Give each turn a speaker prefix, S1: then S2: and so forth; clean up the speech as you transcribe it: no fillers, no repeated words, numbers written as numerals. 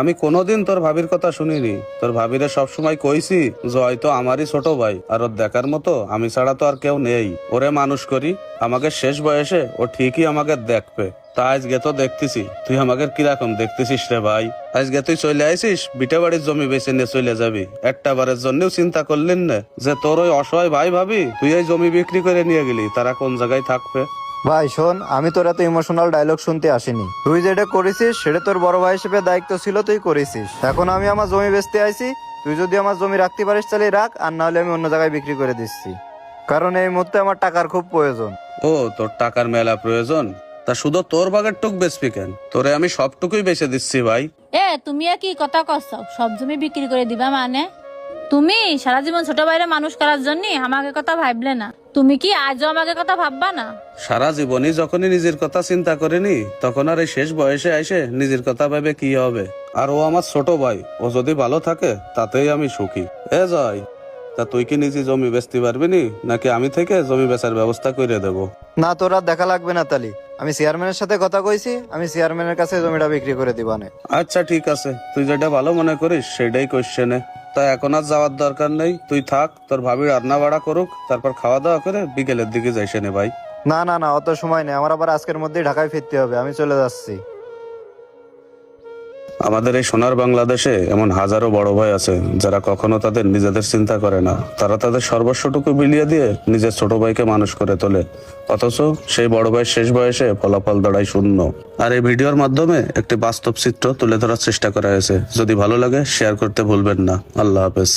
S1: আমি কোনোদিন তোর ভাবির কথা শুনিনি। তোর ভাবিরে সবসময় কইছি যে হয়তো আমারই ছোট ভাই, আর ওর দেখার মতো আমি ছাড়া তো আর কেউ নেই। ওরে মানুষ করি, আমাকে শেষ বয়সে ও ঠিকই আমাকে দেখবে। তা আজকে তো দেখতেছি তুই আমাকে কিরকম দেখতেছিস রে ভাই। আজকে তুই চলে আইসিস বিটে বাড়ির জমি বেছে নিয়ে চলে যাবি, একটা বারের জন্যও চিন্তা করলেন না যে তোর ওই অসহায় ভাই ভাবি তুই এই জমি বিক্রি করে নিয়ে গেলি, তারা কোন জায়গায় থাকবে।
S2: ভাই শোন, আমি তোর এত ইমোশনাল ডায়লগ শুনতে আসিনি। তুই যেটা করেছিস সেটা তোর বড় ভাই হিসেবে দায়িত্ব ছিল, তুই করেছিস। এখন আমি আমার জমি বেচতে আইছি, তুই যদি আমার জমি রাখতে পারিস তাহলে রাখ, আর না হলে আমি অন্য জায়গায় বিক্রি করে দিচ্ছি। কারণ এই মুহূর্তে আমার টাকার খুব প্রয়োজন।
S1: ও তোর টাকার মেলা প্রয়োজন? তা শুধু তোর ভাগের টুক বেচবি কেন? তোরে আমি সবটুকুই বেচে দিচ্ছি ভাই।
S3: তুমি কি কথা কচ্ছ? সব জমি বিক্রি করে দিবা মানে? তুমি সারা জীবন ছোট ভাইরে মানুষ করার জন্য আমাকে কথা ভাবলে না, তুমি কি আজও আমাকে কথা ভাববা না?
S1: সারা জীবনই যখনই নিজের কথা চিন্তা করেনি, তখন আর এই শেষ বয়সে এসে নিজের কথা ভেবে কি হবে? আর ও আমার ছোট ভাই, ও যদি ভালো থাকে তাতেই আমি সুখী। জয়, তা তুই কি নিজে জমি বেচতে পারবি নি, নাকি আমি থেকে জমি বেচার ব্যবস্থা করে দেব?
S2: না, তোর আর দেখা লাগবে না তালি। আমি চেয়ারম্যানের সাথে কথা কইছি, আমি চেয়ারম্যানের কাছে জমিটা বিক্রি করে দিবানে।
S1: আচ্ছা ঠিক আছে, তুই যেটা ভালো মনে করিস সেটাই কোশ্চেনে। তা এখন আর যাওয়ার দরকার নেই, তুই থাক, তোর ভাবি রান্না বাড়া করুক, তারপর খাওয়া দাওয়া করে বিকেলের দিকে যাইসে নে ভাই।
S2: না না না, অত সময় নেই, আমার আবার আজকের মধ্যেই ঢাকায় ফিরতে হবে, আমি চলে যাচ্ছি।
S1: আমাদের এই সোনার বাংলাদেশে এমন হাজারো বড় ভাই আছে যারা কখনো তাদের নিজেদের চিন্তা করে না। তারা তাদের সর্বস্বটুকু বিলিয়ে দিয়ে নিজের ছোট ভাইকে মানুষ করে তোলে, অথচ সেই বড় ভাই শেষ বয়সে ফলাফল দাঁড়ায় শূন্য। আর এই ভিডিওর মাধ্যমে একটি বাস্তব চিত্র তুলে ধরার চেষ্টা করা হয়েছে। যদি ভালো লাগে শেয়ার করতে ভুলবেন না। আল্লাহ হাফেজ।